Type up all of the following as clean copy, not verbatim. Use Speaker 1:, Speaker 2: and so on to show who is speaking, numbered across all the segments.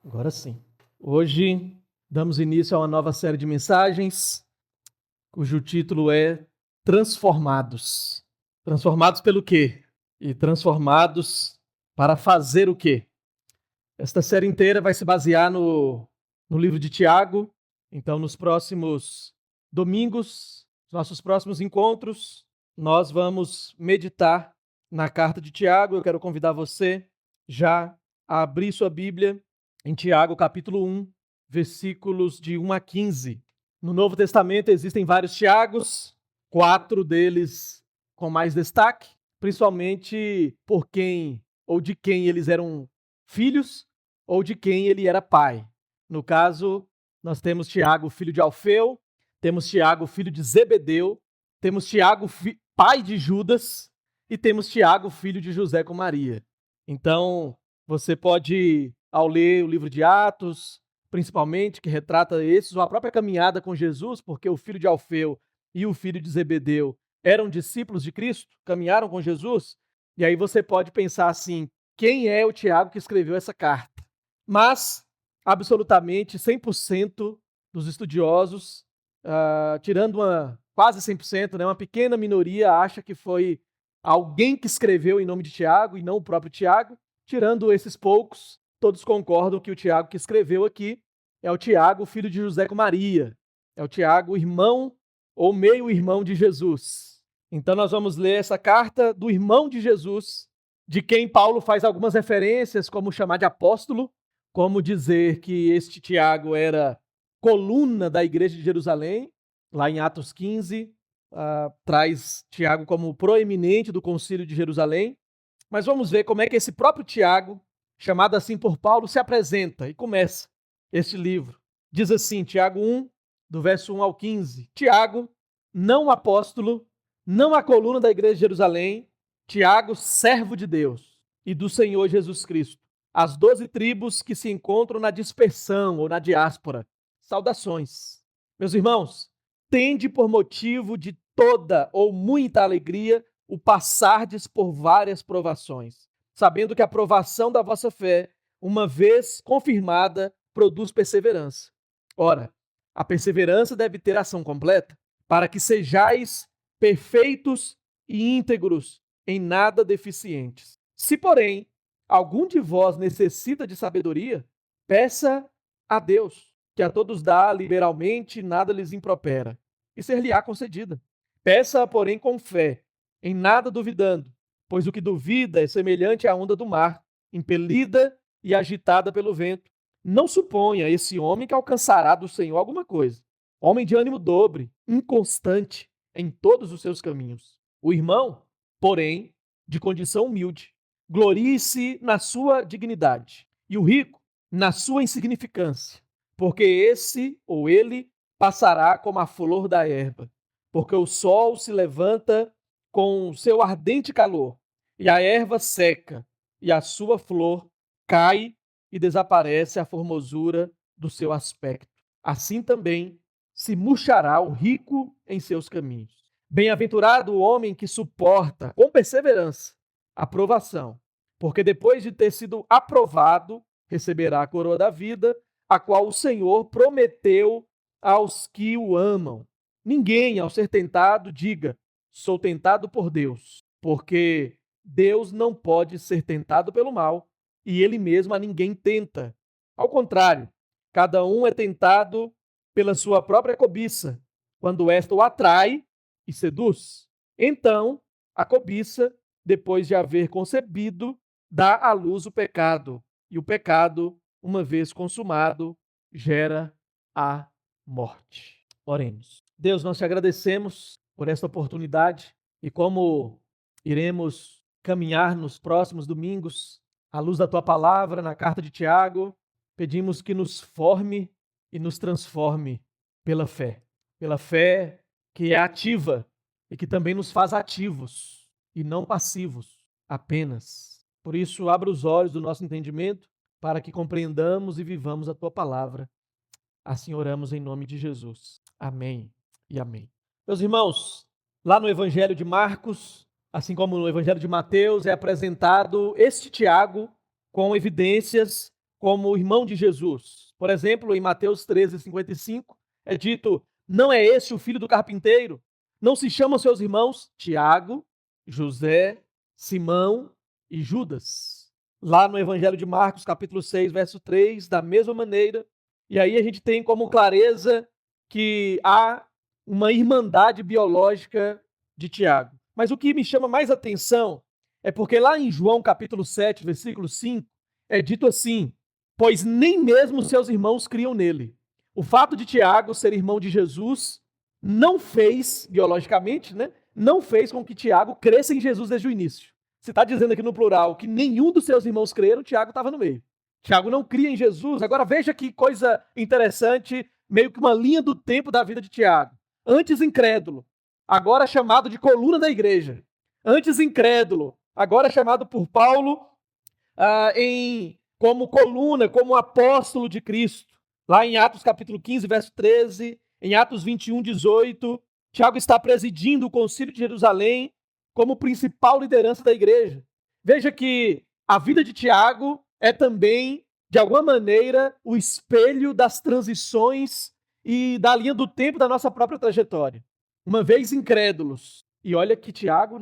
Speaker 1: Agora sim. Hoje damos início a uma nova série de mensagens, cujo título é Transformados. Transformados pelo quê? E transformados para fazer o quê? Esta série inteira vai se basear no livro de Tiago. Então, nos próximos domingos, nossos próximos encontros, nós vamos meditar na carta de Tiago. Eu quero convidar você já a abrir sua Bíblia em Tiago, capítulo 1, versículos de 1 a 15. No Novo Testamento existem vários Tiagos, 4 deles com mais destaque, principalmente por quem ou de quem eles eram filhos ou de quem ele era pai. No caso, nós temos Tiago, filho de Alfeu, temos Tiago, filho de Zebedeu, temos Tiago, pai de Judas, e temos Tiago, filho de José com Maria. Então, você pode, ao ler o livro de Atos, principalmente, que retrata esses, ou a própria caminhada com Jesus, porque o filho de Alfeu e o filho de Zebedeu eram discípulos de Cristo, caminharam com Jesus, e aí você pode pensar assim, quem é o Tiago que escreveu essa carta? Mas, absolutamente, 100% dos estudiosos, tirando quase 100%, né, uma pequena minoria acha que foi alguém que escreveu em nome de Tiago e não o próprio Tiago. Tirando esses poucos, todos concordam que o Tiago que escreveu aqui é o Tiago, filho de José com Maria. É o Tiago, irmão ou meio-irmão de Jesus. Então nós vamos ler essa carta do irmão de Jesus, de quem Paulo faz algumas referências, como chamar de apóstolo, como dizer que este Tiago era coluna da igreja de Jerusalém, lá em Atos 15, traz Tiago como proeminente do concílio de Jerusalém. Mas vamos ver como é que esse próprio Tiago, chamado assim por Paulo, se apresenta e começa este livro. Diz assim, Tiago 1, do verso 1 ao 15. Tiago, não apóstolo, não a coluna da igreja de Jerusalém, Tiago, servo de Deus e do Senhor Jesus Cristo. As 12 tribos que se encontram na dispersão ou na diáspora. Saudações. Meus irmãos, tende por motivo de toda ou muita alegria o passardes por várias provações, sabendo que a provação da vossa fé, uma vez confirmada, produz perseverança. Ora, a perseverança deve ter ação completa, para que sejais perfeitos e íntegros, em nada deficientes. Se, porém, algum de vós necessita de sabedoria, peça a Deus, que a todos dá liberalmente, nada lhes impropera, e ser-lhe-á concedida. Peça, porém, com fé, em nada duvidando, pois o que duvida é semelhante à onda do mar, impelida e agitada pelo vento. Não suponha esse homem que alcançará do Senhor alguma coisa. Homem de ânimo dobre, inconstante em todos os seus caminhos. O irmão, porém, de condição humilde, glorie-se na sua dignidade, e o rico na sua insignificância, porque esse ou ele passará como a flor da erva, porque o sol se levanta com seu ardente calor, e a erva seca, e a sua flor cai e desaparece a formosura do seu aspecto. Assim também se murchará o rico em seus caminhos. Bem-aventurado o homem que suporta com perseverança a provação, porque depois de ter sido aprovado, receberá a coroa da vida, a qual o Senhor prometeu aos que o amam. Ninguém, ao ser tentado, diga: sou tentado por Deus, porque Deus não pode ser tentado pelo mal, e ele mesmo a ninguém tenta. Ao contrário, cada um é tentado pela sua própria cobiça, quando esta o atrai e seduz. Então, a cobiça, depois de haver concebido, dá à luz o pecado, e o pecado, uma vez consumado, gera a morte. Oremos. Deus, nós te agradecemos por esta oportunidade e como iremos caminhar nos próximos domingos à luz da tua palavra na carta de Tiago, pedimos que nos forme e nos transforme pela fé que é ativa e que também nos faz ativos e não passivos apenas. Por isso, abra os olhos do nosso entendimento para que compreendamos e vivamos a tua palavra. Assim oramos em nome de Jesus. Amém e amém. Meus irmãos, Lá no Evangelho de Marcos, assim como no Evangelho de Mateus, é apresentado este Tiago com evidências como irmão de Jesus. Por exemplo, em Mateus 13:55, é dito: não é este o filho do carpinteiro? Não se chamam seus irmãos Tiago, José, Simão e Judas? Lá no Evangelho de Marcos, capítulo 6, verso 3, da mesma maneira. E aí a gente tem como clareza que há uma irmandade biológica de Tiago. Mas o que me chama mais atenção é porque lá em João capítulo 7, versículo 5, é dito assim: pois nem mesmo seus irmãos criam nele. O fato de Tiago ser irmão de Jesus não fez, biologicamente, não fez com que Tiago cresça em Jesus desde o início. Você está dizendo aqui no plural que nenhum dos seus irmãos creram, Tiago estava no meio. Tiago não cria em Jesus. Agora veja que coisa interessante, meio que uma linha do tempo da vida de Tiago. Antes incrédulo, agora chamado de coluna da igreja. Antes incrédulo, agora chamado por Paulo como coluna, como apóstolo de Cristo. Lá em Atos capítulo 15, verso 13, em Atos 21, 18, Tiago está presidindo o concílio de Jerusalém como principal liderança da igreja. Veja que a vida de Tiago é também, de alguma maneira, o espelho das transições e da linha do tempo da nossa própria trajetória. Uma vez incrédulos. E olha que Tiago,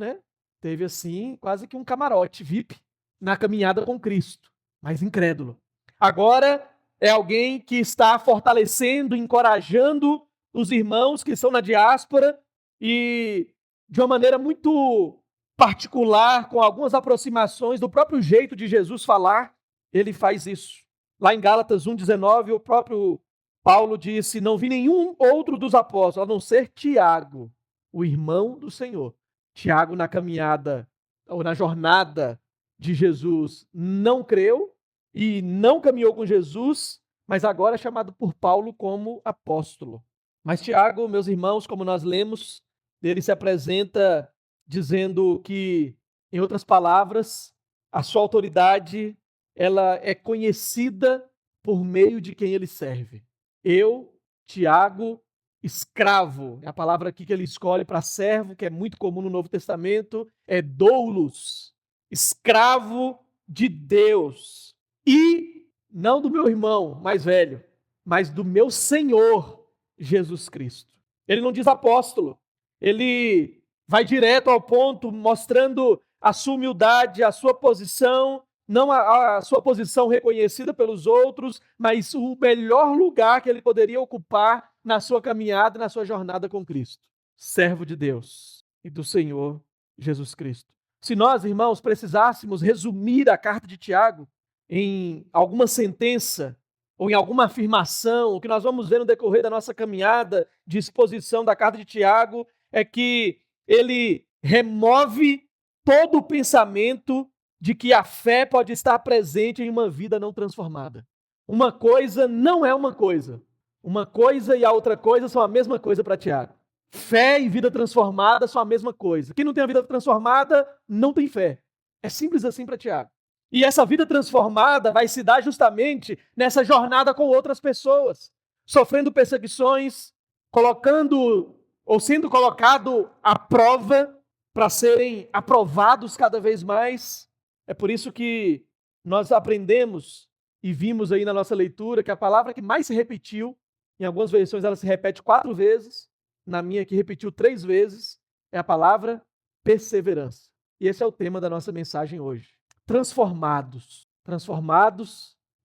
Speaker 1: teve assim quase que um camarote VIP na caminhada com Cristo, mas incrédulo. Agora é alguém que está fortalecendo, encorajando os irmãos que estão na diáspora e de uma maneira muito particular, com algumas aproximações do próprio jeito de Jesus falar, ele faz isso. Lá em Gálatas 1,19, o próprio Paulo disse: não vi nenhum outro dos apóstolos, a não ser Tiago, o irmão do Senhor. Tiago, na caminhada, ou na jornada de Jesus, não creu e não caminhou com Jesus, mas agora é chamado por Paulo como apóstolo. Mas Tiago, meus irmãos, como nós lemos, ele se apresenta dizendo que, em outras palavras, a sua autoridade ela é conhecida por meio de quem ele serve. Eu, Tiago, escravo, é a palavra aqui que ele escolhe para servo, que é muito comum no Novo Testamento, é doulos, escravo de Deus. E não do meu irmão mais velho, mas do meu Senhor Jesus Cristo. Ele não diz apóstolo, ele vai direto ao ponto, mostrando a sua humildade, a sua posição, não a sua posição reconhecida pelos outros, mas o melhor lugar que ele poderia ocupar na sua caminhada, na sua jornada com Cristo. Servo de Deus e do Senhor Jesus Cristo. Se nós, irmãos, precisássemos resumir a carta de Tiago em alguma sentença ou em alguma afirmação, o que nós vamos ver no decorrer da nossa caminhada de exposição da carta de Tiago é que ele remove todo o pensamento de que a fé pode estar presente em uma vida não transformada. Uma coisa não é uma coisa. Uma coisa e a outra coisa são a mesma coisa para Tiago. Fé e vida transformada são a mesma coisa. Quem não tem a vida transformada não tem fé. É simples assim para Tiago. E essa vida transformada vai se dar justamente nessa jornada com outras pessoas, sofrendo perseguições, colocando ou sendo colocado à prova para serem aprovados cada vez mais. É por isso que nós aprendemos e vimos aí na nossa leitura que a palavra que mais se repetiu, em algumas versões ela se repete 4 vezes, na minha que repetiu 3 vezes, é a palavra perseverança. E esse é o tema da nossa mensagem hoje. Transformados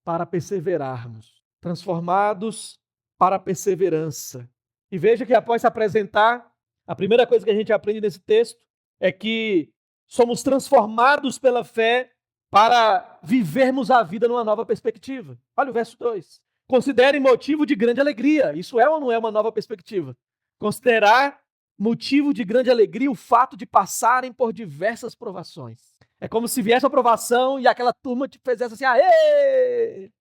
Speaker 1: para perseverarmos, transformados para a perseverança. E veja que após se apresentar, a primeira coisa que a gente aprende nesse texto é que somos transformados pela fé para vivermos a vida numa nova perspectiva. Olha o verso 2. Considerem motivo de grande alegria. Isso é ou não é uma nova perspectiva? Considerar motivo de grande alegria o fato de passarem por diversas provações. É como se viesse a aprovação e aquela turma te fizesse assim, aê!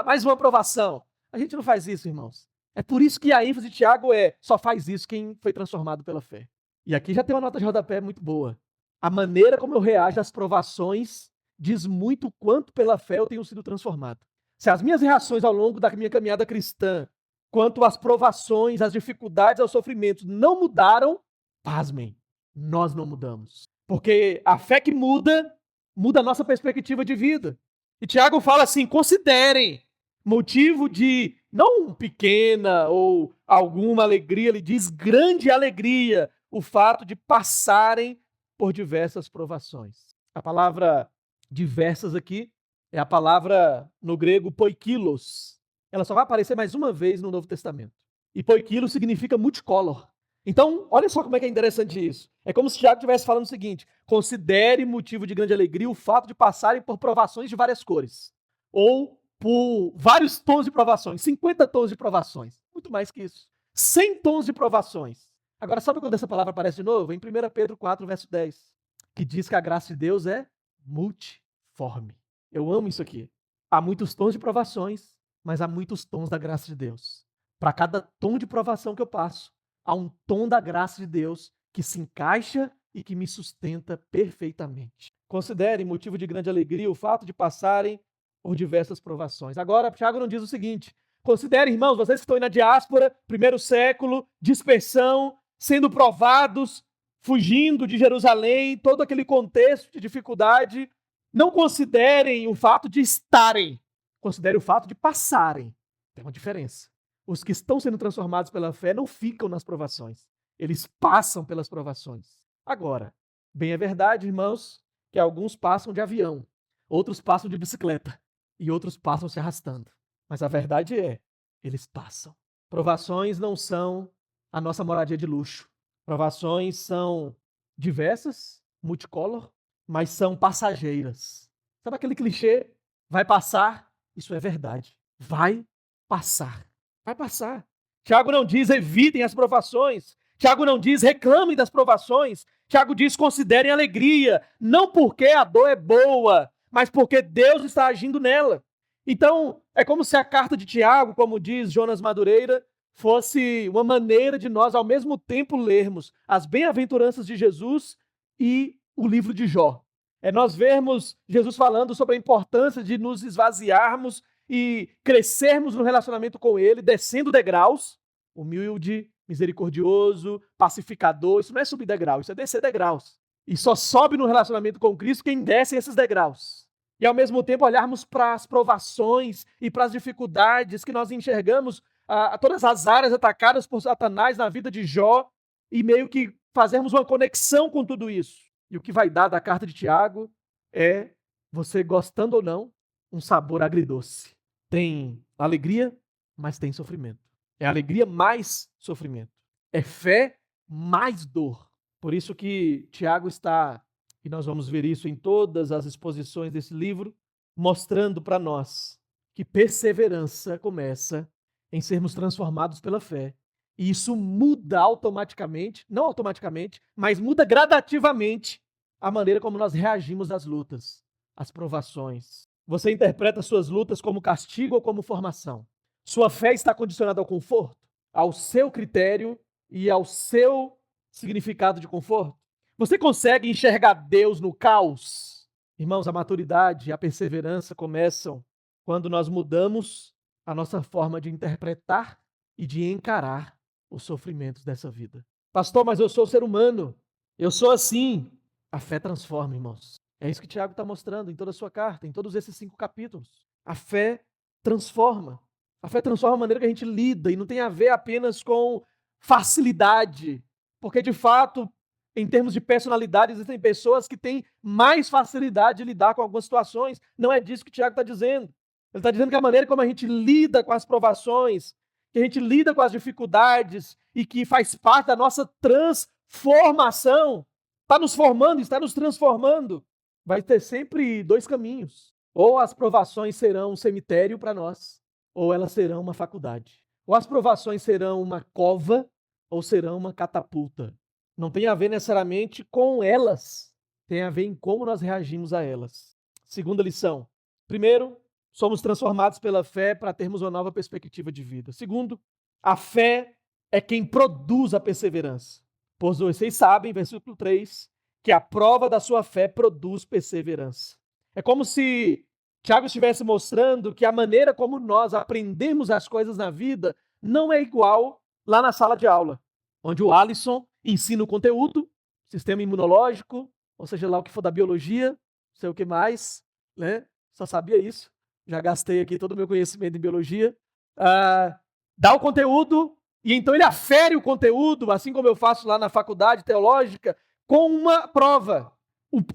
Speaker 1: Mais uma aprovação. A gente não faz isso, irmãos. É por isso que a ênfase de Tiago só faz isso quem foi transformado pela fé. E aqui já tem uma nota de rodapé muito boa. A maneira como eu reajo às provações diz muito o quanto pela fé eu tenho sido transformado. Se as minhas reações ao longo da minha caminhada cristã, quanto às provações, às dificuldades, aos sofrimentos, não mudaram, Pasmem, nós não mudamos. Porque a fé que muda, muda a nossa perspectiva de vida. E Tiago fala assim, considerem motivo de, não pequena ou alguma alegria, ele diz grande alegria, o fato de passarem por diversas provações. A palavra diversas aqui é a palavra no grego poikilos. Ela só vai aparecer mais uma vez no Novo Testamento. E poikilos significa multicolor. Então, olha só como é que é interessante isso. É como se Tiago estivesse falando o seguinte: considere motivo de grande alegria o fato de passarem por provações de várias cores. Ou por vários tons de provações, 50 tons de provações. Muito mais que isso. 100 tons de provações. Agora, sabe quando essa palavra aparece de novo? Em 1 Pedro 4, verso 10. Que diz que a graça de Deus é multiforme. Eu amo isso aqui. Há muitos tons de provações, mas há muitos tons da graça de Deus. Para cada tom de provação que eu passo, há um tom da graça de Deus que se encaixa e que me sustenta perfeitamente. Considere motivo de grande alegria o fato de passarem por diversas provações. Agora, Tiago não diz o seguinte: considere, irmãos, vocês que estão aí na diáspora, primeiro século, dispersão, sendo provados, fugindo de Jerusalém, todo aquele contexto de dificuldade, não considerem o fato de estarem, considere o fato de passarem. Tem uma diferença. Os que estão sendo transformados pela fé não ficam nas provações. Eles passam pelas provações. Agora, bem é verdade, irmãos, que alguns passam de avião, outros passam de bicicleta e outros passam se arrastando. Mas a verdade é, eles passam. Provações não são a nossa moradia de luxo. Provações são diversas, multicolor, mas são passageiras. Sabe aquele clichê? Vai passar? Isso é verdade. Vai passar. Vai passar. Tiago não diz evitem as provações. Tiago não diz reclamem das provações. Tiago diz considerem alegria. Não porque a dor é boa, mas porque Deus está agindo nela. Então, é como se a carta de Tiago, como diz Jonas Madureira, fosse uma maneira de nós, ao mesmo tempo, lermos as bem-aventuranças de Jesus e o livro de Jó. É nós vermos Jesus falando sobre a importância de nos esvaziarmos e crescermos no relacionamento com Ele, descendo degraus, humilde, misericordioso, pacificador. Isso não é subir degrau, isso é descer degraus. E só sobe no relacionamento com Cristo quem desce esses degraus. E ao mesmo tempo olharmos para as provações e para as dificuldades que nós enxergamos, a todas as áreas atacadas por Satanás na vida de Jó, e meio que fazermos uma conexão com tudo isso. E o que vai dar da carta de Tiago é, você gostando ou não, um sabor agridoce. Tem alegria, mas tem sofrimento. É alegria mais sofrimento. É fé mais dor. Por isso que Tiago está, e nós vamos ver isso em todas as exposições desse livro, mostrando para nós que perseverança começa em sermos transformados pela fé. E isso muda automaticamente, não automaticamente, mas muda gradativamente a maneira como nós reagimos às lutas, às provações. Você interpreta suas lutas como castigo ou como formação? Sua fé está condicionada ao conforto, ao seu critério e ao seu significado de conforto? Você consegue enxergar Deus no caos? Irmãos, a maturidade e a perseverança começam quando nós mudamos a nossa forma de interpretar e de encarar os sofrimentos dessa vida. Pastor, mas eu sou ser humano. Eu sou assim. A fé transforma, irmãos. É isso que Tiago está mostrando em toda a sua carta, em todos esses 5 capítulos. A fé transforma. A fé transforma a maneira que a gente lida e não tem a ver apenas com facilidade. Porque, de fato, em termos de personalidade, existem pessoas que têm mais facilidade de lidar com algumas situações. Não é disso que Tiago está dizendo. Ele está dizendo que a maneira como a gente lida com as provações, que a gente lida com as dificuldades e que faz parte da nossa transformação, está nos formando, está nos transformando, vai ter sempre 2 caminhos. Ou as provações serão um cemitério para nós, ou elas serão uma faculdade. Ou as provações serão uma cova, ou serão uma catapulta. Não tem a ver necessariamente com elas, tem a ver em como nós reagimos a elas. Segunda lição. Primeiro, somos transformados pela fé para termos uma nova perspectiva de vida. Segundo, a fé é quem produz a perseverança. Pois vocês sabem, versículo 3, que a prova da sua fé produz perseverança. É como se Tiago estivesse mostrando que a maneira como nós aprendemos as coisas na vida não é igual lá na sala de aula, onde o Alisson ensina o conteúdo, sistema imunológico, ou seja lá o que for da biologia, não sei o que mais, né? Só sabia isso. Já gastei aqui todo o meu conhecimento em biologia. Dá o conteúdo, e então ele afere o conteúdo, assim como eu faço lá na faculdade teológica, com uma prova.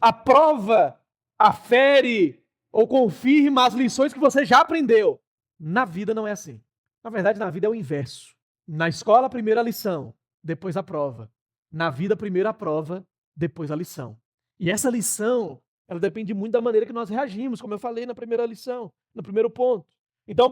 Speaker 1: A prova afere ou confirma as lições que você já aprendeu. Na vida não é assim. Na verdade, na vida é o inverso. Na escola, primeiro a lição, depois a prova. Na vida, primeiro a prova, depois a lição. E essa lição, ela depende muito da maneira que nós reagimos, como eu falei na primeira lição, no primeiro ponto. Então,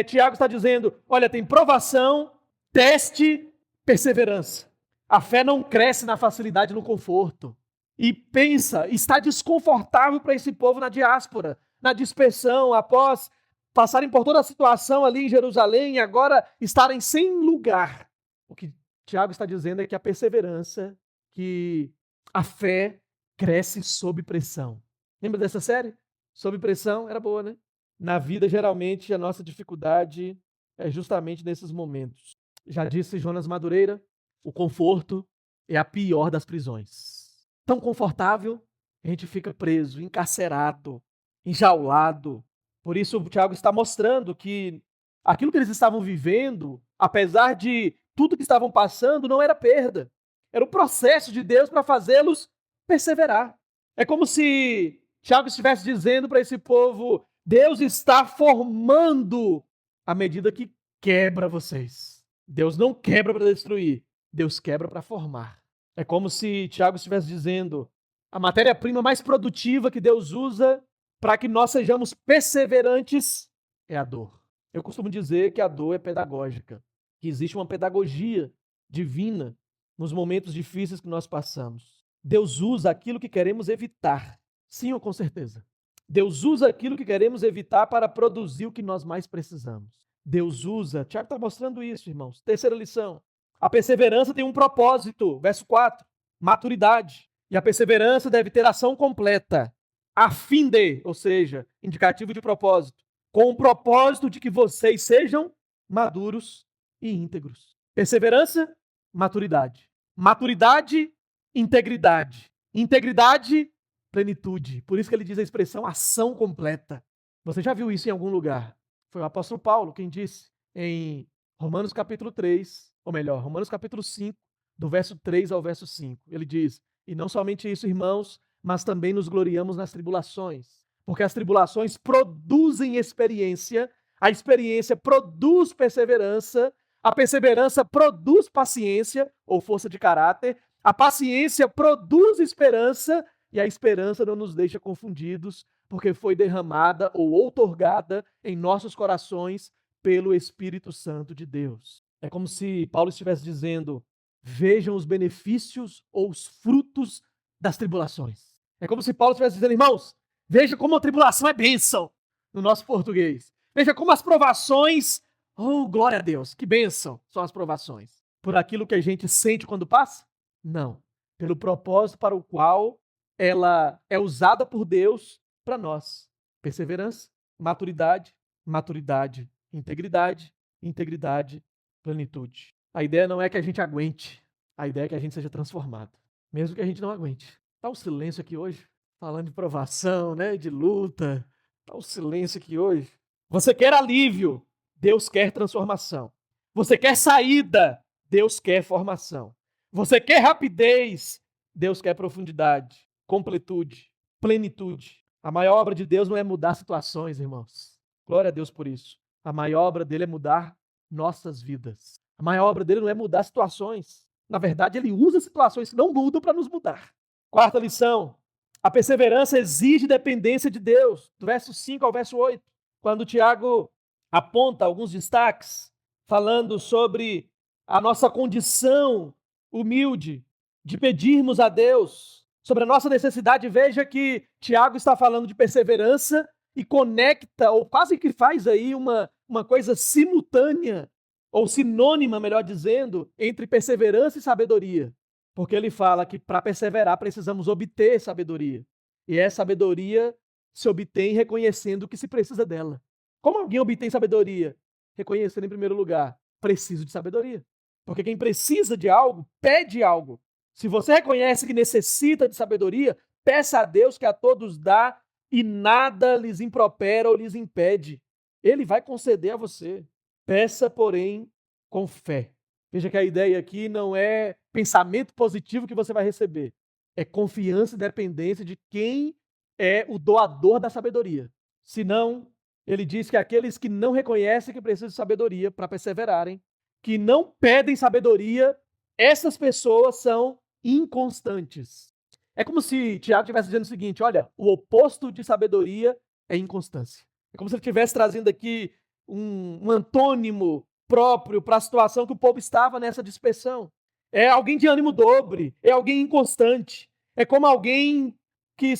Speaker 1: Tiago está dizendo, olha, tem provação, teste, perseverança. A fé não cresce na facilidade e no conforto. E pensa, está desconfortável para esse povo na diáspora, na dispersão, após passarem por toda a situação ali em Jerusalém e agora estarem sem lugar. O que Tiago está dizendo é que a perseverança, que a fé cresce sob pressão. Lembra dessa série? Sob pressão, era boa, né? Na vida, geralmente, a nossa dificuldade é justamente nesses momentos. Já disse Jonas Madureira, o conforto é a pior das prisões. Tão confortável, a gente fica preso, encarcerado, enjaulado. Por isso, o Tiago está mostrando que aquilo que eles estavam vivendo, apesar de tudo que estavam passando, não era perda. Era o processo de Deus para fazê-los perseverar. É como se Tiago estivesse dizendo para esse povo, Deus está formando à medida que quebra vocês. Deus não quebra para destruir, Deus quebra para formar. É como se Tiago estivesse dizendo, a matéria-prima mais produtiva que Deus usa para que nós sejamos perseverantes é a dor. Eu costumo dizer que a dor é pedagógica, que existe uma pedagogia divina nos momentos difíceis que nós passamos. Deus usa aquilo que queremos evitar. Sim, ou com certeza. Deus usa aquilo que queremos evitar para produzir o que nós mais precisamos. Deus usa, Tiago está mostrando isso, irmãos. Terceira lição. A perseverança tem um propósito. Verso 4. Maturidade. E a perseverança deve ter ação completa. A fim de, ou seja, indicativo de propósito. Com o propósito de que vocês sejam maduros e íntegros. Perseverança, maturidade. Maturidade, integridade. Integridade, plenitude. Por isso que ele diz a expressão ação completa. Você já viu isso em algum lugar? Foi o apóstolo Paulo quem disse em Romanos capítulo 3, ou melhor, Romanos capítulo 5, do verso 3 ao verso 5. Ele diz, e não somente isso, irmãos, mas também nos gloriamos nas tribulações. Porque as tribulações produzem experiência, a experiência produz perseverança, a perseverança produz paciência, ou força de caráter, a paciência produz esperança, e a esperança não nos deixa confundidos, porque foi derramada ou outorgada em nossos corações pelo Espírito Santo de Deus. É como se Paulo estivesse dizendo, vejam os benefícios ou os frutos das tribulações. É como se Paulo estivesse dizendo, irmãos, veja como a tribulação é bênção, no nosso português. Veja como as provações, oh, glória a Deus, que bênção são as provações. Por aquilo que a gente sente quando passa? Não. Pelo propósito para o qual ela é usada por Deus para nós. Perseverança, maturidade, maturidade, integridade, integridade, plenitude. A ideia não é que a gente aguente, a ideia é que a gente seja transformado, mesmo que a gente não aguente. Tá um silêncio aqui hoje, falando de provação, né, de luta. Tá um silêncio aqui hoje. Você quer alívio, Deus quer transformação. Você quer saída, Deus quer formação. Você quer rapidez, Deus quer profundidade, completude, plenitude. A maior obra de Deus não é mudar situações, irmãos. Glória a Deus por isso. A maior obra dele é mudar nossas vidas. A maior obra dele não é mudar situações. Na verdade, ele usa situações que não mudam para nos mudar. Quarta lição. A perseverança exige dependência de Deus. Do verso 5 ao verso 8. Quando Tiago aponta alguns destaques, falando sobre a nossa condição humilde de pedirmos a Deus, sobre a nossa necessidade, veja que Tiago está falando de perseverança e conecta, ou quase que faz aí uma coisa simultânea, ou sinônima, melhor dizendo, entre perseverança e sabedoria. Porque ele fala que para perseverar precisamos obter sabedoria. E essa sabedoria se obtém reconhecendo que se precisa dela. Como alguém obtém sabedoria? Reconhecendo em primeiro lugar, preciso de sabedoria. Porque quem precisa de algo, pede algo. Se você reconhece que necessita de sabedoria, peça a Deus que a todos dá e nada lhes impropera ou lhes impede. Ele vai conceder a você. Peça, porém, com fé. Veja que a ideia aqui não é pensamento positivo que você vai receber. É confiança e dependência de quem é o doador da sabedoria. Senão, ele diz que aqueles que não reconhecem que precisam de sabedoria para perseverarem, que não pedem sabedoria, essas pessoas são inconstantes. É como se Tiago estivesse dizendo o seguinte: olha, o oposto de sabedoria é inconstância. É como se ele estivesse trazendo aqui um antônimo próprio para a situação que o povo estava nessa dispersão. É alguém de ânimo dobre, é alguém inconstante. É como alguém que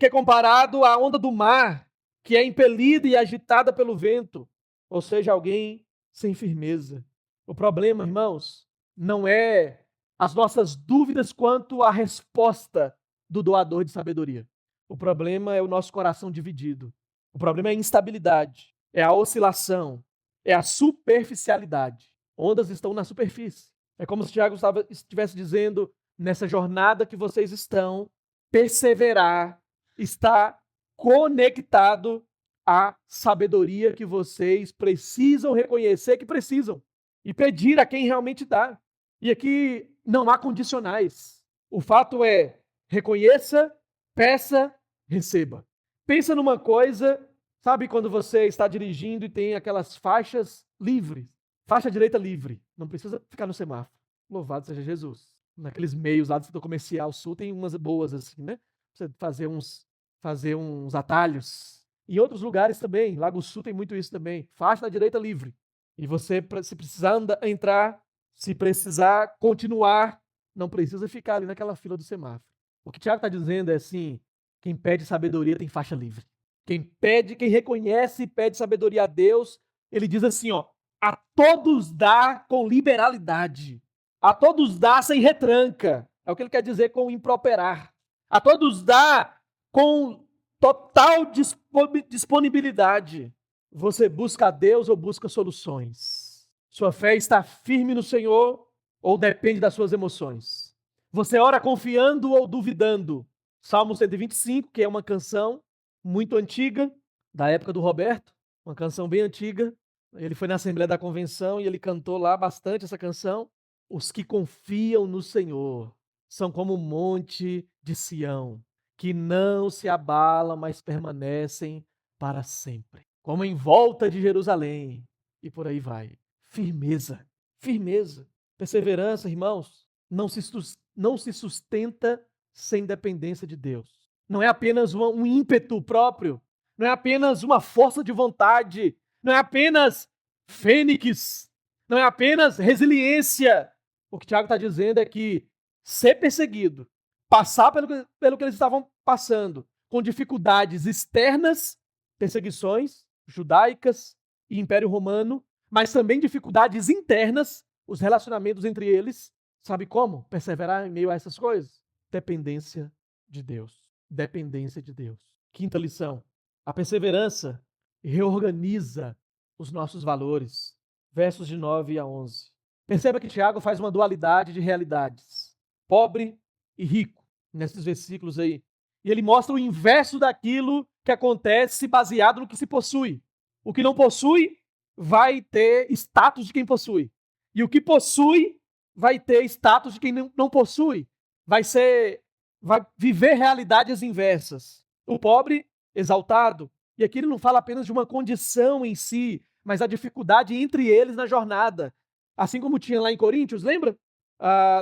Speaker 1: é comparado à onda do mar, que é impelida e agitada pelo vento. Ou seja, alguém sem firmeza. O problema, irmãos, não é as nossas dúvidas quanto à resposta do doador de sabedoria. O problema é o nosso coração dividido. O problema é a instabilidade, é a oscilação, é a superficialidade. Ondas estão na superfície. É como se Tiago estivesse dizendo, nessa jornada que vocês estão, perseverar está conectado à sabedoria que vocês precisam reconhecer que precisam e pedir a quem realmente dá. E aqui não há condicionais. O fato é, reconheça, peça, receba. Pensa numa coisa, sabe quando você está dirigindo e tem aquelas faixas livres, faixa direita livre, não precisa ficar no semáforo. Louvado seja Jesus. Naqueles meios lá do setor comercial sul tem umas boas assim, né? Você fazer uns atalhos. Em outros lugares também, Lago Sul tem muito isso também. Faixa da direita livre. E você, se precisar entrar, se precisar continuar, não precisa ficar ali naquela fila do semáforo. O que o Tiago está dizendo é assim: quem pede sabedoria tem faixa livre. Quem reconhece e pede sabedoria a Deus, ele diz assim, ó, a todos dá com liberalidade. A todos dá sem retranca. É o que ele quer dizer com improperar. A todos dá com total disponibilidade. Você busca a Deus ou busca soluções? Sua fé está firme no Senhor ou depende das suas emoções? Você ora confiando ou duvidando? Salmo 125, que é uma canção muito antiga, da época do Roberto, uma canção bem antiga. Ele foi na Assembleia da Convenção e ele cantou lá bastante essa canção. Os que confiam no Senhor são como o monte de Sião, que não se abalam, mas permanecem para sempre. Como em volta de Jerusalém. E por aí vai. Firmeza, firmeza. Perseverança, irmãos, não se sustenta sem dependência de Deus. Não é apenas um ímpeto próprio, não é apenas uma força de vontade, não é apenas fênix, não é apenas resiliência. O que o Tiago está dizendo é que ser perseguido, passar pelo que eles estavam passando, com dificuldades externas, perseguições judaicas e Império Romano, mas também dificuldades internas, os relacionamentos entre eles. Sabe como perseverar em meio a essas coisas? Dependência de Deus. Dependência de Deus. Quinta lição: a perseverança reorganiza os nossos valores. Versos de 9 a 11. Perceba que Tiago faz uma dualidade de realidades: pobre e rico, nesses versículos aí. E ele mostra o inverso daquilo que acontece baseado no que se possui. O que não possui vai ter status de quem possui. E o que possui vai ter status de quem não possui. Vai viver realidades inversas. O pobre, exaltado. E aqui ele não fala apenas de uma condição em si, mas a dificuldade entre eles na jornada. Assim como tinha lá em Coríntios, lembra?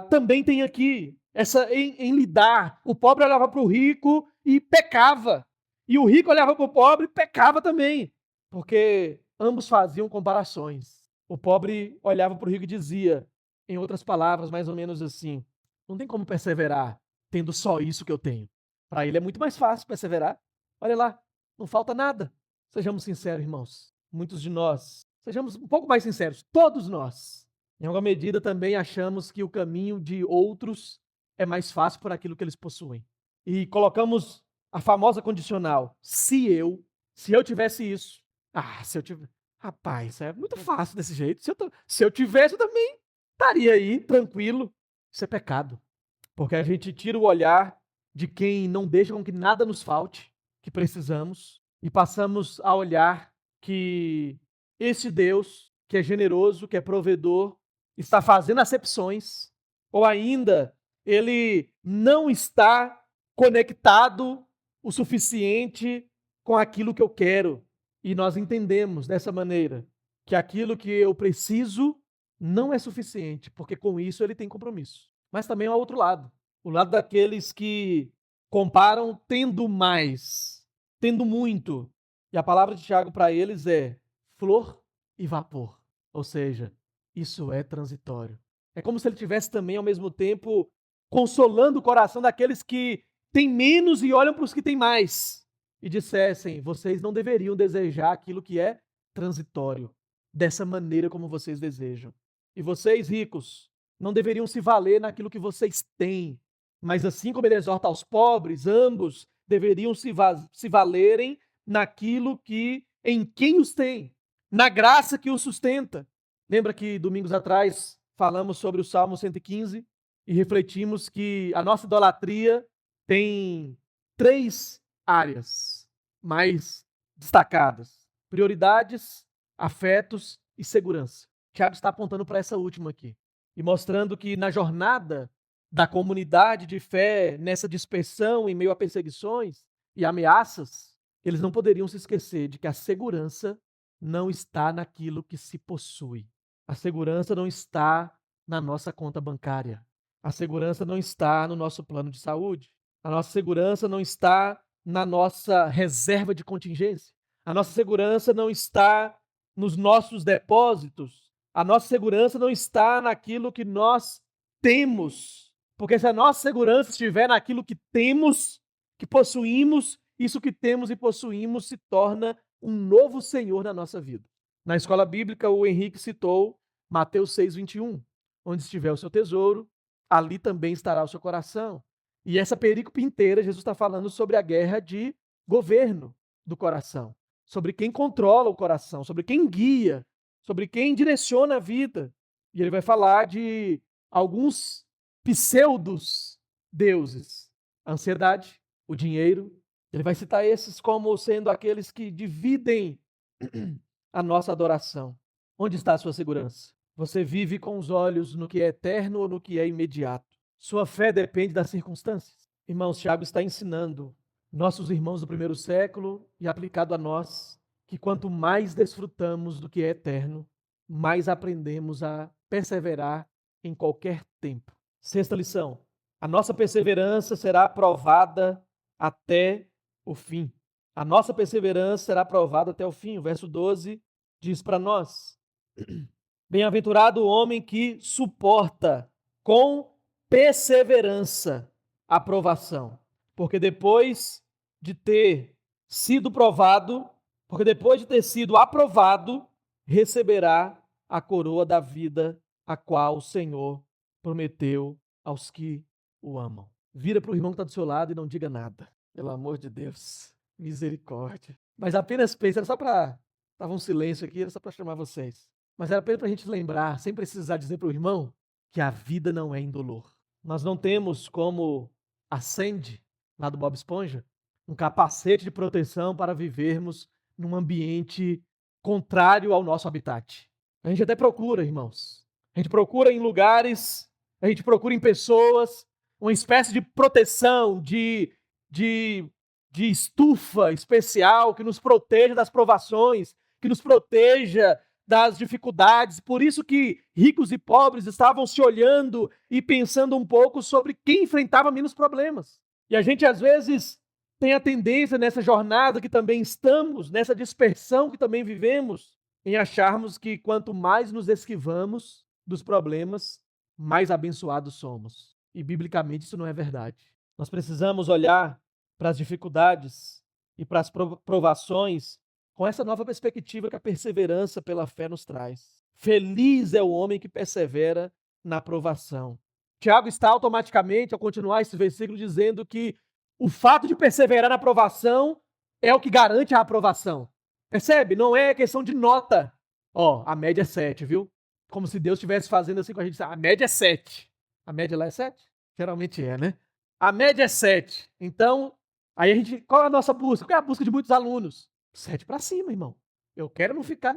Speaker 1: Também tem aqui essa em lidar. O pobre olhava para o rico e pecava. E o rico olhava para o pobre e pecava também. Porque ambos faziam comparações. O pobre olhava para o rico e dizia, em outras palavras, mais ou menos assim: não tem como perseverar tendo só isso que eu tenho. Para ele é muito mais fácil perseverar. Olha lá, não falta nada. Sejamos sinceros, irmãos. Muitos de nós, sejamos um pouco mais sinceros, todos nós, em alguma medida também achamos que o caminho de outros é mais fácil por aquilo que eles possuem. E colocamos a famosa condicional: se eu tivesse isso. Se eu tivesse. Rapaz, é muito fácil desse jeito. Se eu tivesse, eu também estaria aí tranquilo. Isso é pecado, porque a gente tira o olhar de quem não deixa com que nada nos falte, que precisamos, e passamos a olhar que esse Deus, que é generoso, que é provedor, está fazendo acepções, ou ainda ele não está conectado o suficiente com aquilo que eu quero. E nós entendemos dessa maneira que aquilo que eu preciso não é suficiente, porque com isso ele tem compromisso. Mas também há outro lado, o lado daqueles que comparam tendo mais, tendo muito. E a palavra de Tiago para eles é flor e vapor. Ou seja, isso é transitório. É como se ele tivesse também, ao mesmo tempo, consolando o coração daqueles que têm menos e olham para os que têm mais. E dissessem, vocês não deveriam desejar aquilo que é transitório, dessa maneira como vocês desejam. E vocês, ricos, não deveriam se valer naquilo que vocês têm, mas assim como ele exorta aos pobres, ambos deveriam se valerem naquilo que, em quem os tem, na graça que os sustenta. Lembra que domingos atrás falamos sobre o Salmo 115 e refletimos que a nossa idolatria tem 3 áreas mais destacadas: prioridades, afetos e segurança. Tiago está apontando para essa última aqui e mostrando que na jornada da comunidade de fé, nessa dispersão em meio a perseguições e ameaças, eles não poderiam se esquecer de que a segurança não está naquilo que se possui. A segurança não está na nossa conta bancária. A segurança não está no nosso plano de saúde. A nossa segurança não está na nossa reserva de contingência. A nossa segurança não está nos nossos depósitos. A nossa segurança não está naquilo que nós temos. Porque se a nossa segurança estiver naquilo que temos, que possuímos, isso que temos e possuímos se torna um novo Senhor na nossa vida. Na escola bíblica, o Henrique citou Mateus 6:21. Onde estiver o seu tesouro, ali também estará o seu coração. E essa perícope inteira, Jesus está falando sobre a guerra de governo do coração, sobre quem controla o coração, sobre quem guia, sobre quem direciona a vida. E ele vai falar de alguns pseudos deuses: a ansiedade, o dinheiro. Ele vai citar esses como sendo aqueles que dividem a nossa adoração. Onde está a sua segurança? Você vive com os olhos no que é eterno ou no que é imediato? Sua fé depende das circunstâncias? Irmãos, Tiago está ensinando nossos irmãos do primeiro século e aplicado a nós, que quanto mais desfrutamos do que é eterno, mais aprendemos a perseverar em qualquer tempo. Sexta lição: a nossa perseverança será provada até o fim. A nossa perseverança será provada até o fim. O verso 12 diz para nós: bem-aventurado o homem que suporta com perseverança a provação, porque depois de ter sido provado, porque depois de ter sido aprovado, receberá a coroa da vida, a qual o Senhor prometeu aos que o amam. Vira para o irmão que está do seu lado e não diga nada. Pelo amor de Deus, misericórdia. Mas apenas pensa, era só para... Estava um silêncio aqui, era só para chamar vocês. Mas era apenas para a gente lembrar, sem precisar dizer para o irmão, que a vida não é indolor. Nós não temos como a Sandy, lá do Bob Esponja, um capacete de proteção para vivermos num ambiente contrário ao nosso habitat. A gente até procura, irmãos. A gente procura em lugares, a gente procura em pessoas, uma espécie de proteção, de estufa especial que nos proteja das provações, que nos proteja das dificuldades. Por isso que ricos e pobres estavam se olhando e pensando um pouco sobre quem enfrentava menos problemas. E a gente, às vezes, tem a tendência nessa jornada que também estamos, nessa dispersão que também vivemos, em acharmos que quanto mais nos esquivamos dos problemas, mais abençoados somos. E, biblicamente, isso não é verdade. Nós precisamos olhar para as dificuldades e para as provações com essa nova perspectiva que a perseverança pela fé nos traz. Feliz é o homem que persevera na provação. Tiago está automaticamente, ao continuar esse versículo, dizendo que o fato de perseverar na provação é o que garante a aprovação. Percebe? Não é questão de nota. A média é 7, viu? Como se Deus estivesse fazendo assim com a gente. A média é 7. A média lá é 7? Geralmente é, né? A média é 7. Então, aí a gente. Qual é a nossa busca? Qual é a busca de muitos alunos? 7 para cima, irmão. Eu quero não ficar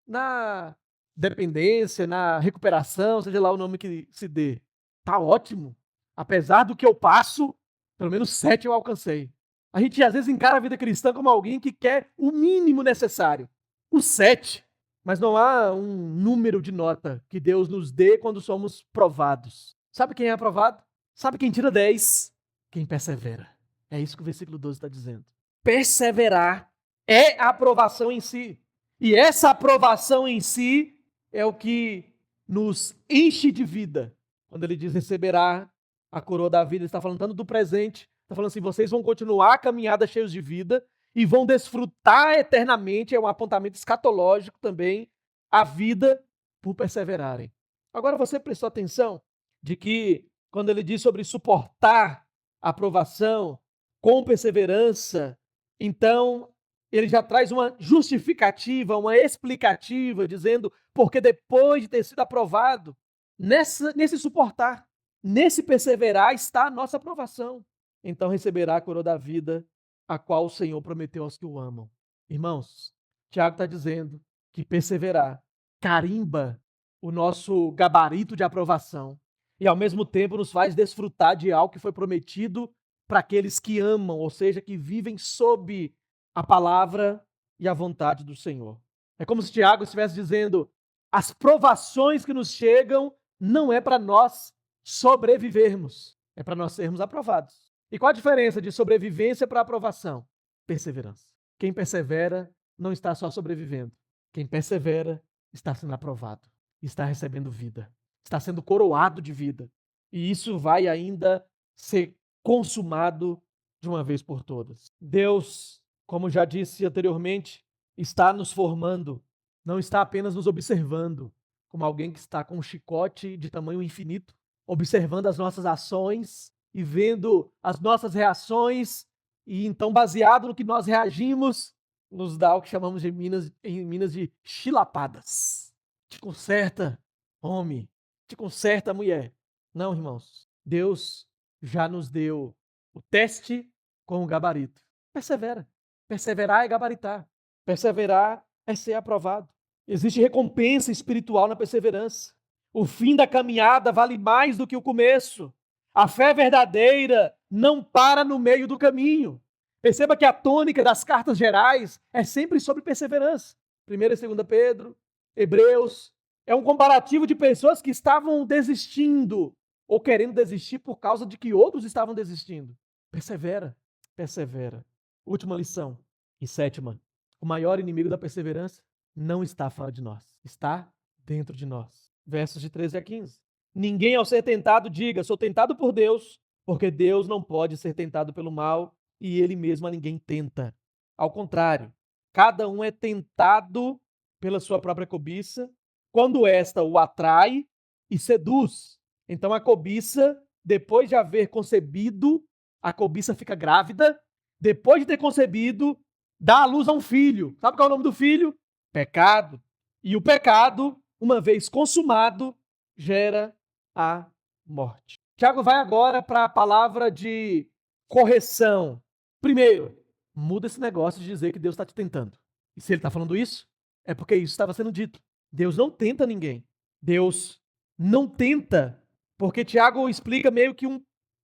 Speaker 1: na dependência, na recuperação, seja lá o nome que se dê. Tá ótimo. Apesar do que eu passo, pelo menos 7 eu alcancei. A gente às vezes encara a vida cristã como alguém que quer o mínimo necessário. O 7. Mas não há um número de nota que Deus nos dê quando somos provados. Sabe quem é aprovado? Sabe quem tira 10? Quem persevera. É isso que o versículo 12 está dizendo. Perseverar é a aprovação em si. E essa aprovação em si é o que nos enche de vida. Quando ele diz receberá a coroa da vida, ele está falando tanto do presente, está falando assim, vocês vão continuar a caminhada cheios de vida e vão desfrutar eternamente, é um apontamento escatológico também, a vida por perseverarem. Agora você prestou atenção de que quando ele diz sobre suportar a aprovação com perseverança, então ele já traz uma justificativa, uma explicativa, dizendo porque depois de ter sido aprovado, nesse suportar, nesse perseverar está a nossa aprovação. Então receberá a coroa da vida, a qual o Senhor prometeu aos que o amam. Irmãos, Tiago está dizendo que perseverar carimba o nosso gabarito de aprovação e ao mesmo tempo nos faz desfrutar de algo que foi prometido para aqueles que amam, ou seja, que vivem sob a palavra e a vontade do Senhor. É como se Tiago estivesse dizendo, as provações que nos chegam não é para nós sobrevivermos, é para nós sermos aprovados. E qual a diferença de sobrevivência para aprovação? Perseverança. Quem persevera não está só sobrevivendo. Quem persevera está sendo aprovado, está recebendo vida, está sendo coroado de vida. E isso vai ainda ser consumado de uma vez por todas. Deus, como já disse anteriormente, está nos formando, não está apenas nos observando, como alguém que está com um chicote de tamanho infinito, observando as nossas ações e vendo as nossas reações, e então, baseado no que nós reagimos, nos dá o que chamamos em Minas de chilapadas. Te conserta, homem, te conserta, mulher. Não, irmãos, Deus já nos deu o teste com o gabarito. Persevera. Perseverar é gabaritar. Perseverar é ser aprovado. Existe recompensa espiritual na perseverança. O fim da caminhada vale mais do que o começo. A fé verdadeira não para no meio do caminho. Perceba que a tônica das cartas gerais é sempre sobre perseverança. 1ª e 2ª Pedro, Hebreus, é um comparativo de pessoas que estavam desistindo ou querendo desistir por causa de que outros estavam desistindo. Persevera, persevera. Última lição e 7ª. O maior inimigo da perseverança não está fora de nós, está dentro de nós. Versos de 13 a 15. Ninguém ao ser tentado diga, sou tentado por Deus, porque Deus não pode ser tentado pelo mal e ele mesmo a ninguém tenta. Ao contrário, cada um é tentado pela sua própria cobiça, quando esta o atrai e seduz. Então a cobiça, depois de haver concebido, a cobiça fica grávida, depois de ter concebido, dá à luz a um filho. Sabe qual é o nome do filho? Pecado. E o pecado, uma vez consumado, gera a morte. Tiago vai agora para a palavra de correção. Primeiro, muda esse negócio de dizer que Deus está te tentando. E se ele está falando isso, é porque isso estava sendo dito. Deus não tenta ninguém. Deus não tenta, porque Tiago explica meio que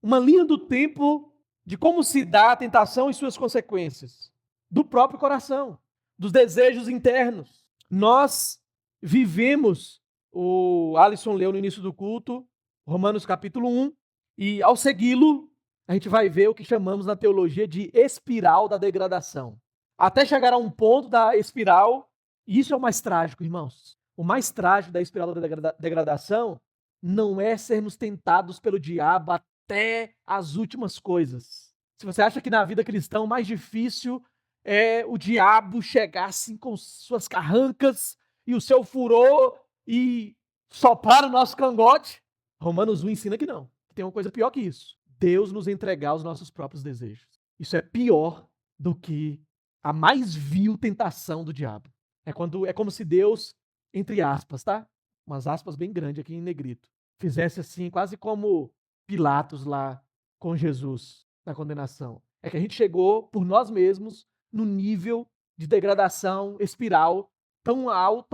Speaker 1: uma linha do tempo de como se dá a tentação e suas consequências. Do próprio coração, dos desejos internos. Nós vivemos, o Alisson leu no início do culto, Romanos capítulo 1, e ao segui-lo, a gente vai ver o que chamamos na teologia de espiral da degradação. Até chegar a um ponto da espiral, e isso é o mais trágico, irmãos. O mais trágico da espiral da degradação não é sermos tentados pelo diabo até as últimas coisas. Se você acha que na vida cristã o mais difícil é o diabo chegar assim com suas carrancas e o seu furor e soprar o nosso cangote, Romanos 1 ensina que não. Tem uma coisa pior que isso. Deus nos entregar os nossos próprios desejos. Isso é pior do que a mais vil tentação do diabo. É como se Deus, entre aspas, tá? umas aspas bem grandes aqui em negrito, fizesse assim, quase como Pilatos lá com Jesus na condenação. É que a gente chegou por nós mesmos no nível de degradação espiral tão alto,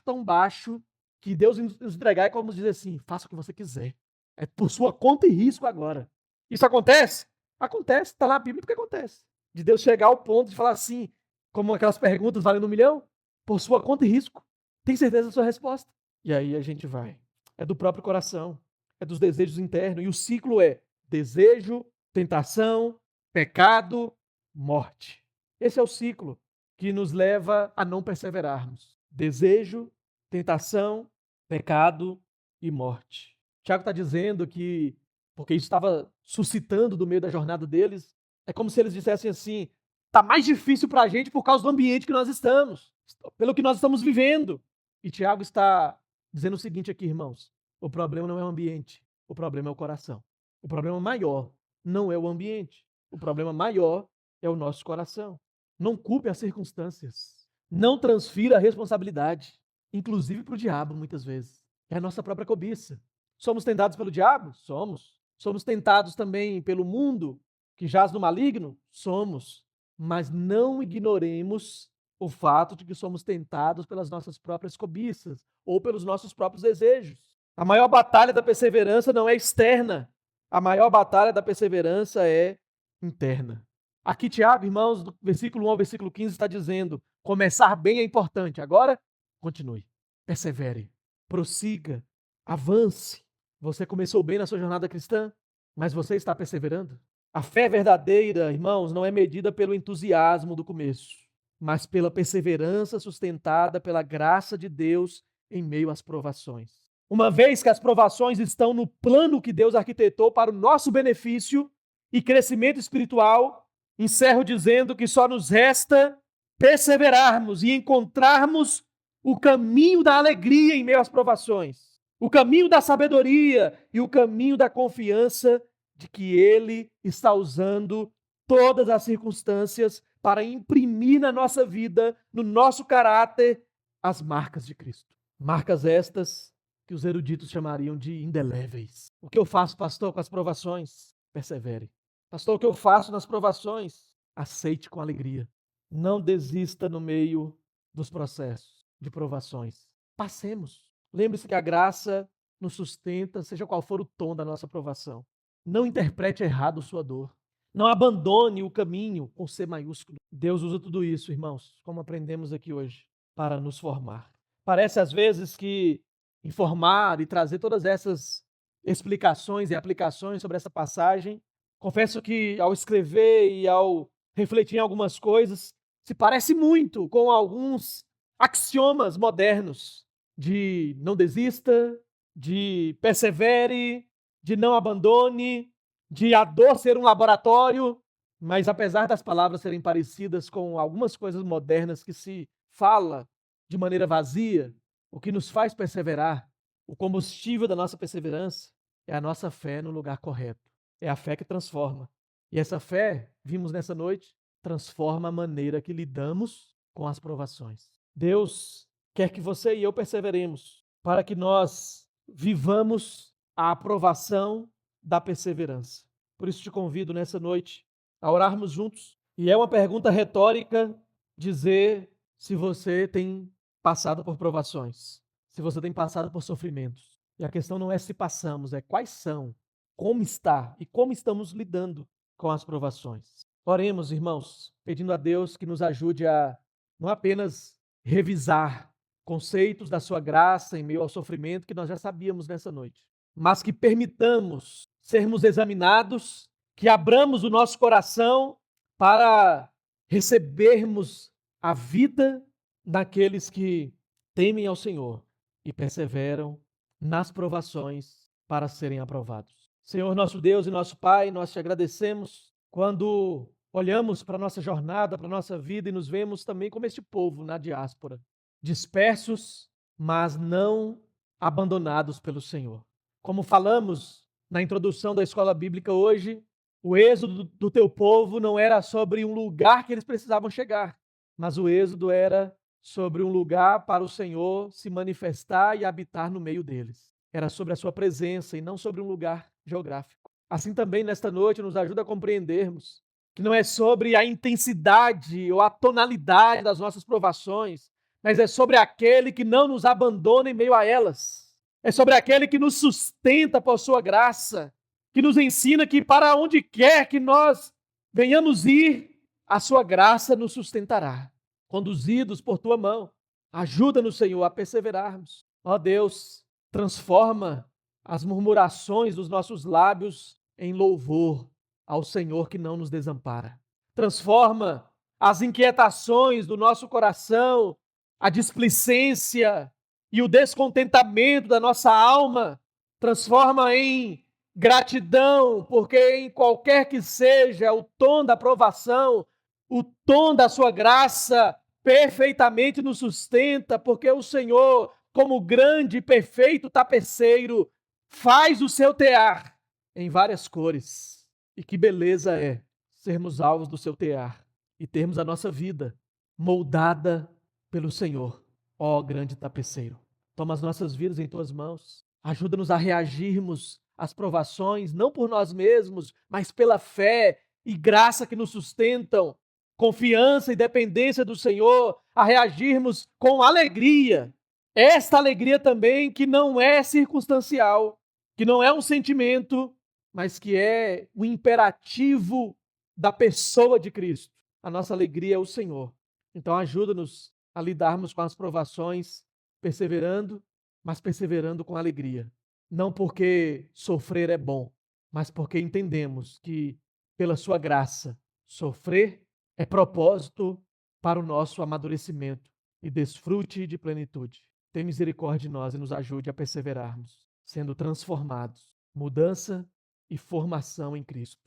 Speaker 1: tão baixo, que Deus nos entregar é como dizer assim, faça o que você quiser. É por sua conta e risco agora. Isso acontece? Acontece, está na Bíblia porque acontece. De Deus chegar ao ponto de falar assim, como aquelas perguntas valendo 1 milhão, por sua conta e risco. Tem certeza da sua resposta? E aí a gente vai. É do próprio coração, é dos desejos internos. E o ciclo é desejo, tentação, pecado, morte. Esse é o ciclo que nos leva a não perseverarmos. Desejo, tentação, pecado e morte. Tiago está dizendo que, porque isso estava suscitando do meio da jornada deles, é como se eles dissessem assim, está mais difícil para a gente por causa do ambiente que nós estamos, pelo que nós estamos vivendo. E Tiago está dizendo o seguinte aqui, irmãos, o problema não é o ambiente, o problema é o coração. O problema maior não é o ambiente, o problema maior é o nosso coração. Não culpe as circunstâncias, não transfira a responsabilidade, inclusive para o diabo muitas vezes. É a nossa própria cobiça. Somos tentados pelo diabo? Somos. Somos tentados também pelo mundo que jaz no maligno? Somos. Mas não ignoremos o fato de que somos tentados pelas nossas próprias cobiças ou pelos nossos próprios desejos. A maior batalha da perseverança não é externa. A maior batalha da perseverança é interna. Aqui, Tiago, irmãos, do versículo 1 ao versículo 15, está dizendo: começar bem é importante. Agora, continue. Persevere. Prossiga. Avance. Você começou bem na sua jornada cristã, mas você está perseverando? A fé verdadeira, irmãos, não é medida pelo entusiasmo do começo, mas pela perseverança sustentada pela graça de Deus em meio às provações. Uma vez que as provações estão no plano que Deus arquitetou para o nosso benefício e crescimento espiritual, encerro dizendo que só nos resta perseverarmos e encontrarmos o caminho da alegria em meio às provações, o caminho da sabedoria e o caminho da confiança de que Ele está usando todas as circunstâncias para imprimir na nossa vida, no nosso caráter, as marcas de Cristo. Marcas estas que os eruditos chamariam de indeléveis. O que eu faço, pastor, com as provações? Persevere. Pastor, o que eu faço nas provações? Aceite com alegria. Não desista no meio dos processos de provações. Passemos. Lembre-se que a graça nos sustenta, seja qual for o tom da nossa provação. Não interprete errado sua dor. Não abandone o caminho com C maiúsculo. Deus usa tudo isso, irmãos, como aprendemos aqui hoje, para nos formar. Parece às vezes que informar e trazer todas essas explicações e aplicações sobre essa passagem, confesso que ao escrever e ao refletir em algumas coisas, se parece muito com alguns axiomas modernos de não desista, de persevere, de não abandone, de a dor ser um laboratório, mas apesar das palavras serem parecidas com algumas coisas modernas que se fala de maneira vazia, o que nos faz perseverar, o combustível da nossa perseverança, é a nossa fé no lugar correto. É a fé que transforma. E essa fé, vimos nessa noite, transforma a maneira que lidamos com as provações. Deus quer que você e eu perseveremos para que nós vivamos a aprovação da perseverança. Por isso te convido nessa noite a orarmos juntos. E é uma pergunta retórica dizer se você tem passado por provações, se você tem passado por sofrimentos. E a questão não é se passamos, é quais são, como está e como estamos lidando com as provações. Oremos, irmãos, pedindo a Deus que nos ajude a não apenas revisar conceitos da sua graça em meio ao sofrimento que nós já sabíamos nessa noite, mas que permitamos sermos examinados, que abramos o nosso coração para recebermos a vida daqueles que temem ao Senhor e perseveram nas provações para serem aprovados. Senhor, nosso Deus e nosso Pai, nós te agradecemos quando olhamos para a nossa jornada, para a nossa vida e nos vemos também como este povo na diáspora, dispersos, mas não abandonados pelo Senhor. Como falamos na introdução da escola bíblica hoje, o êxodo do teu povo não era sobre um lugar que eles precisavam chegar, mas o êxodo era sobre um lugar para o Senhor se manifestar e habitar no meio deles. Era sobre a sua presença e não sobre um lugar geográfico. Assim também, nesta noite, nos ajuda a compreendermos que não é sobre a intensidade ou a tonalidade das nossas provações, mas é sobre aquele que não nos abandona em meio a elas. É sobre aquele que nos sustenta por sua graça, que nos ensina que para onde quer que nós venhamos ir, a sua graça nos sustentará. Conduzidos por tua mão, ajuda-nos, Senhor, a perseverarmos. Ó Deus, transforma as murmurações dos nossos lábios em louvor ao Senhor que não nos desampara. Transforma as inquietações do nosso coração, a displicência e o descontentamento da nossa alma. Transforma em gratidão, porque em qualquer que seja o tom da aprovação, o tom da sua graça perfeitamente nos sustenta, porque o Senhor, como grande e perfeito tapeceiro, faz o seu tear em várias cores. E que beleza é sermos alvos do seu tear e termos a nossa vida moldada pelo Senhor, ó grande tapeceiro. Toma as nossas vidas em tuas mãos. Ajuda-nos a reagirmos às provações, não por nós mesmos, mas pela fé e graça que nos sustentam, confiança e dependência do Senhor, a reagirmos com alegria. Esta alegria também que não é circunstancial, que não é um sentimento, mas que é o imperativo da pessoa de Cristo. A nossa alegria é o Senhor. Então ajuda-nos a lidarmos com as provações, perseverando, mas perseverando com alegria. Não porque sofrer é bom, mas porque entendemos que, pela sua graça, sofrer é propósito para o nosso amadurecimento e desfrute de plenitude. Tem misericórdia de nós e nos ajude a perseverarmos, sendo transformados. Mudança e formação em Cristo.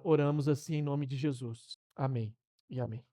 Speaker 1: Oramos assim em nome de Jesus. Amém e amém.